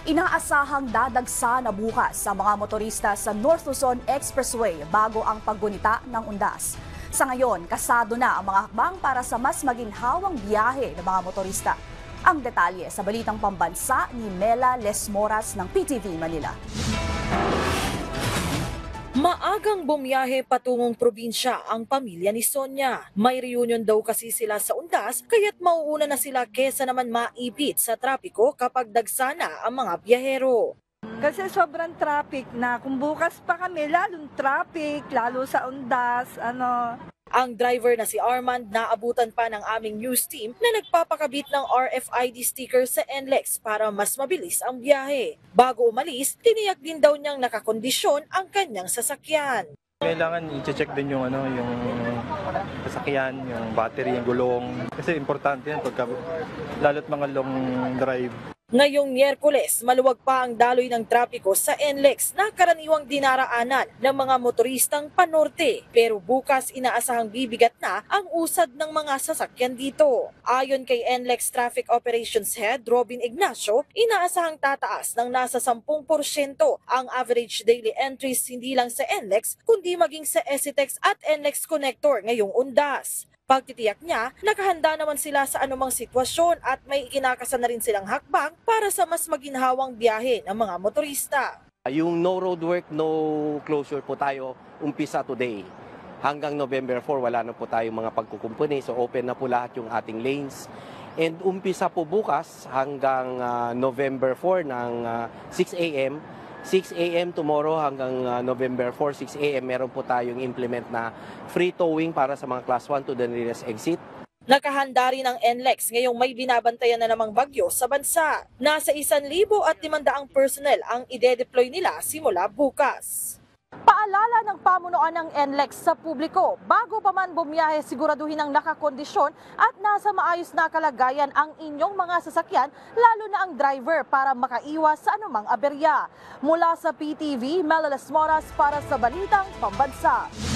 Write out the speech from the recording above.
Inaasahang dadagsa na bukas sa mga motorista sa North Luzon Expressway bago ang paggunita ng undas. Sa ngayon, kasado na ang mga hakbang para sa mas maginhawang biyahe ng mga motorista. Ang detalye sa Balitang Pambansa ni Mela Lesmoras ng PTV Manila. Maagang bumiyahe patungong probinsya ang pamilya ni Sonia. May reunion daw kasi sila sa undas, kaya't mauuna na sila kesa naman maipit sa trapiko kapag dagsana ang mga biyahero. Kasi sobrang traffic na. Kung bukas pa kami, lalong traffic, lalo sa undas, Ang driver na si Armand naabutan pa ng aming news team na nagpapakabit ng RFID sticker sa NLEX para mas mabilis ang biyahe. Bago umalis, tiniyak din daw niyang nakakondisyon ang kanyang sasakyan. Kailangan i-check din yung yung sasakyan, yung battery, yung gulong. Kasi importante yan pagka lalo't mga long drive. Ngayong Miyerkules, maluwag pa ang daloy ng trapiko sa NLEX na karaniwang dinaraanan ng mga motoristang panorte. Pero bukas inaasahang bibigat na ang usad ng mga sasakyan dito. Ayon kay NLEX Traffic Operations Head Robin Ignacio, inaasahang tataas ng nasa 10% ang average daily entries hindi lang sa NLEX kundi maging sa ECTEX at NLEX Connector ngayong undas. Pagtitiyak niya, nakahanda naman sila sa anumang sitwasyon at may ikinakasan na rin silang hakbang para sa mas maginhawang biyahe ng mga motorista. Yung no road work, no closure po tayo umpisa today. Hanggang November 4, wala na po tayong mga pagkukumpuni. So open na po lahat yung ating lanes. And umpisa po bukas hanggang November 4 ng 6 a.m. 6 a.m. tomorrow hanggang November 4, 6 a.m. meron po tayong implement na free towing para sa mga class 1 to the nearest exit. Nakahanda rin ang NLEX ngayong may binabantayan na namang bagyo sa bansa. Nasa 1,500 personnel ang ide-deploy nila simula bukas. Paalala ng pamunuan ng NLEX sa publiko, bago pa man bumiyahe siguraduhin ang nakakondisyon at nasa maayos na kalagayan ang inyong mga sasakyan, lalo na ang driver para makaiwas sa anumang aberya. Mula sa PTV, Mela Lesmoras para sa Balitang Pambansa.